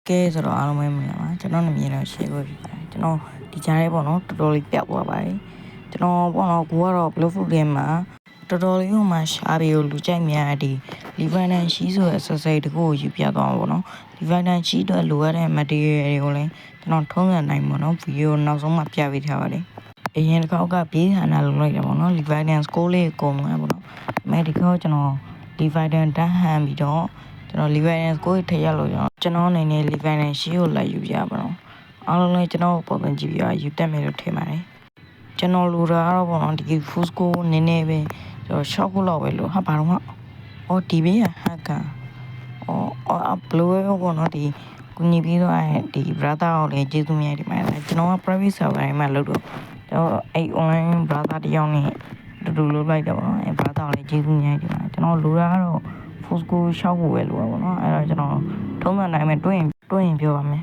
ကဲဆိုတော့အားလုံးပဲမင်္ဂလာပါကျွန်တော်နာမည်တော့ရှေ့ဖို့ဖြစ်ပါတယ်ကျွန်တော်ဒီကြားထဲပေါ့နော်တော်တော်လေးပျောက်သွားပါတယ်ကျွန်တော်ပေါ့နော်ကိုကတော့ Bluetooth ထဲမှာတော်တော်လေးဟိုမှာရှားပြီးလူကြိုက်များဒီ Leviathan Sheet ဆိုတဲ့ accessory တခုကိုယူပြသွားမှာပေါ့နော် Leviathan Sheet အတွက်လိုအပ်တဲ့ material တွေကိုလည်းကျွန်တော်ထုံးစံနိုင်ပေါ့နော် video နောက်ဆုံးမှပြပေးထားပါတယ်အရင်တစ်ခေါက်ကပြေးဟန်တာလုပ်လိုက်တယ်ပေါ့နော် Leviathan score လေးကိုကုန်သွားပေါ့နော်အဲ့ဒီခေါက်ကျွန်တော် Leviathan တန်းဟန်ပြီးတော့ကျွန်တော် Leviathan score ထည့်ရလို့ကျွန်တော်အနေနဲ့ Leviathan Sheet ကိုလိုက်ယူပြပါတော့အားလုံးလည်းကျွန်တော်ပုံစံကြည့်ပြီးတော့ယူတက်မယ်လို့ထင်ပါတယ်ကျွန်တော်လိုတာကတော့ပေါ့နော်ဒီ full score နည်းနည်းပဲကျွန်တော် short ခုလောက်ပဲလို့ဟာဘာတော့အော်ဒီဘေးဟန်ကန်အော်ဘလိုပဲပေါ့နော်ဒီကိုညီပြီးတော့ဒီ brother ကိုလည်းကျေးဇူးများဒီမှာကျွန်တော်က private server မှာလုပ်တော့ကျွန်တော်အဲ့ online brother တယောက်နဲ့တူတူလုပ်လိုက်တော့အဲ့ brother ကိုလည်းကျေးဇူးများဒီမှာကျွန်တော်လိုတာကတော့ full score ရှောက်ဖို့ပဲလိုပါပေါ့နော်အဲ့တော့ကျွန်တော်ထုံးစံတိုင်းပဲတွင်းရင်ပြောပါမယ်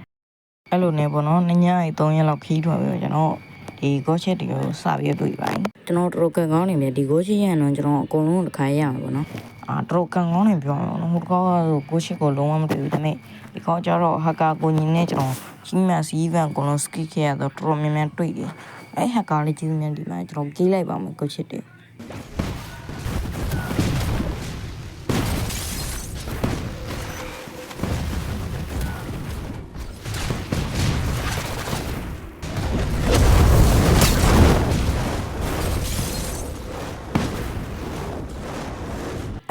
အဲ့လိုနဲ့ပေါ့နော်ညည3ရက်လောက်ခီးထွက်ပြီးတော့ကျွန်တော်ဒီgoal check တွေကိုစပြီးတွေ့ပါတယ်ကျွန်တော်တော်ကန်ကောင်းနေပြီဒီ goal check ရရင်တော့ကျွန်တော်အကုန်လုံးတစ်ခါရအောင်ပေါ့နော်တော်ကန်ကောင်းနေပြောအောင်ဟိုကော goal check ကိုလုံးဝမတွေ့ဘူးဒါပေမဲ့ဒီကောကျတော့ hacker ကိုညီနဲ့ကျွန်တော်ကြီးမှစီးဗန်အကုန်လုံး skill ခဲ့ရတော့တော်တော်များများတွေ့တယ်အဲ့ hacker လေးကြီးများဒီမှာကျွန်တော်ပြေးလိုက်ပါမယ် goal check တွေ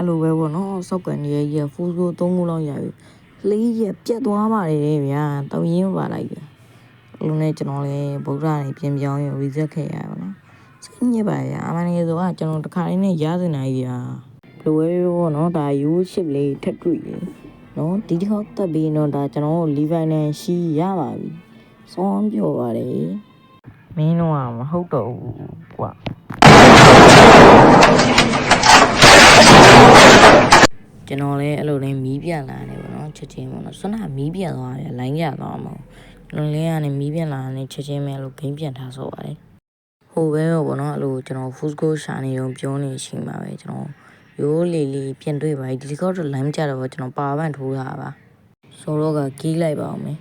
အဲ့လိုပဲပေါ့နော်စောက်ကန်ကြီးရဲ့ full score 3ခုလောက်ရပြီလေးရပြတ်သွားပါတယ်ဗျာတောင်းရင်းပါလိုက်ဗျာအဲ့လိုနဲ့ကျွန်တော်လည်းဗုဒ္ဓနေပြင်ပြောင်းရင် reset ခဲ့ရပါတော့စိတ်ညစ်ပါဗျာအမှန်တကယ်ဆိုကျွန်တော်တခါလေးနဲ့ရစင်နိုင်ဗျာလိုပဲပေါ့နော်ဒါ U-ship လေးထက်တွေ့တယ်နော်ဒီတစ်ခေါက်တက်ပြီးတော့ဒါကျွန်တော် Leviathan Sheet ရပါပြီစောင်းပြောပါတယ်မင်းတော့မဟုတ်တော့ဘူးကွာကျွန်တော်လည်းအဲ့လိုနဲ့မီးပြလာတယ်ပေါ့နော်ချက်ချင်းပေါ့နော်စွမ်းနာမီးပြသွားတယ်လိုင်းကြသွားမှာလုံးလင်းကနေမီးပြလာတယ်ချက်ချင်းပဲအဲ့လိုဂိမ်းပြန်ထားဆိုပါတယ်ဟိုပဲပေါ့နော်အဲ့လိုကျွန်တော် full score ရှာနေတော့ပြောနေရှိမှာပဲကျွန်တော်ရိုးလေးပြန်တွေ့ပါဒီကောတော့ line ကြတော့ကျွန်တော်ပါဝန့်ထိုးတာပါဆိုတော့ကကီးလိုက်ပါအောင်မယ်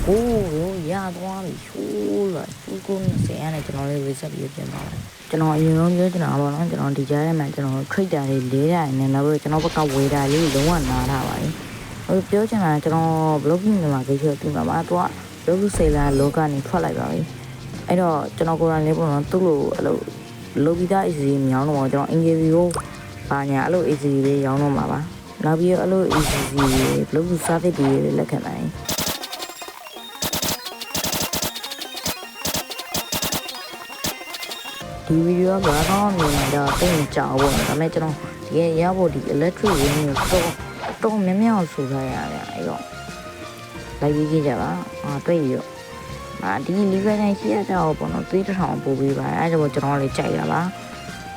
โอ้ยရသွားပြီဟိုးလာကို20ရနဲ့ကျွန်တော်လေး reset ပြီးပြင်ပါမယ်ကျွန်တော်အရင်ဆုံးပြောချင်တာပါတော့ကျွန်တော်ဒီကြားထဲမှာကျွန်တော် trader တွေလဲတာနဲ့နောက်ပြီးကျွန်တော်ဘက်ကဝေတာလေးလုံးဝနားထားပါတယ်ဟိုပြောချင်တာကျွန်တော် blogging မှာကိစ္စပြင်ပါပါသူက blog seller လောကနေထွက်လိုက်ပါပြီအဲ့တော့ကျွန်တော်ကိုယ်တိုင်လေးပေါ့နော်သူ့လိုအဲ့လိုလော်ဘီတာ easy မြောင်းတော့ကျွန်တော် interview ကိုပါညာအဲ့လို easy လေးရောင်းတော့မှာပါနောက်ပြီးအဲ့လို easy blog service တွေလက်ခံနိုင်ဒီဗီဒီယိုကဘာကောင်းနေလဲတော့တိတ်ကြောက်ပေါ့ဒါပေမဲ့ကျွန်တော်ဒီရဖို့ဒီ electric ရင်းကိုတော့များများဆူထားရတယ်အဲ့တော့လိုက်ပြီးကြပါတွေ့ပြီးတော့ဒီ Leviathan Sheet ရတော့ပေါ့နော်သွေးတစ်ထောင်ပို့ပေးပါအဲ့ဒါကြောင့်ကျွန်တော်လည်းကြိုက်တာပါ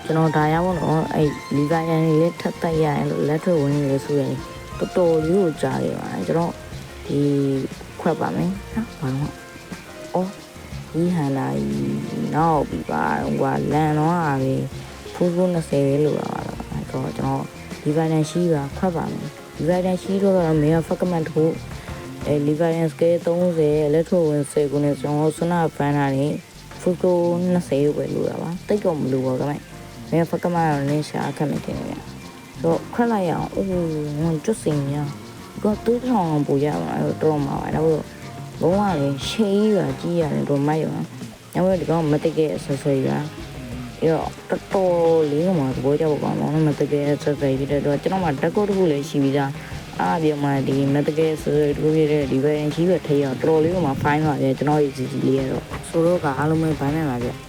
ကျွန်တော်ဒါရပေါ့နော်အဲ့ Leviathan လေးထပ်တက်ရရင်လို့ electric ဝင်နေလို့ဆိုရင်တော်တော်လေးကိုကြားရပါတယ်ကျွန်တော်ဒီခွက်ပါမယ်နော်ဘာလို့အော်ဒီဟန်လာနောက်ပြီးပါဟိုကလန်တော့ပဲဖိုးဖိုး20ပဲလို့ပါတော့ကျွန်တော် Leviathan Sheet ပါခွက်ပါမယ် Leviathan Sheet တော့မင်းက fragment တို့Leviathan scale 30 electro ဝင်10ခုနဲ့ကျွန်တော်ဆွနာဖန်တာနေဖိုးဖိုး20ပဲလို့ပါတိတ်တော့မလို့ပါကမဲ့မင်း fragment တော့နင်းရှာခက်မယ်တင်နေရတော့ခွက်လိုက်အောင်အိုးကျွတ်စင်ရတော့တူးထောင်ပို့ရမှာတော့မှာပါတော့လုံးဝလေရှေးကြီးကြီးရတယ်တော့မိုက်ရောနောက်ဒီကောင်မတကယ်ဆွဆွေရအဲ့တော့တော်တော်လေးကမှသဘောကျဖို့ကောင်းတော့မတကယ်ဆွဆွေပြီးတော့ကျွန်တော်မှတက်ကုတ်တစ်ခုလည်းရှိပြီးသားအားပြမှဒီမတကယ်ဆွဆွေတစ်ခုပြတဲ့ဒီဘယ်ရင်ကြီးပဲထိရတော်တော်လေးကမှ fine ပါလေကျွန်တော်ရေးစီလေးရတော့ဆိုတော့ကအားလုံးပဲဘန်းနေပါဗျ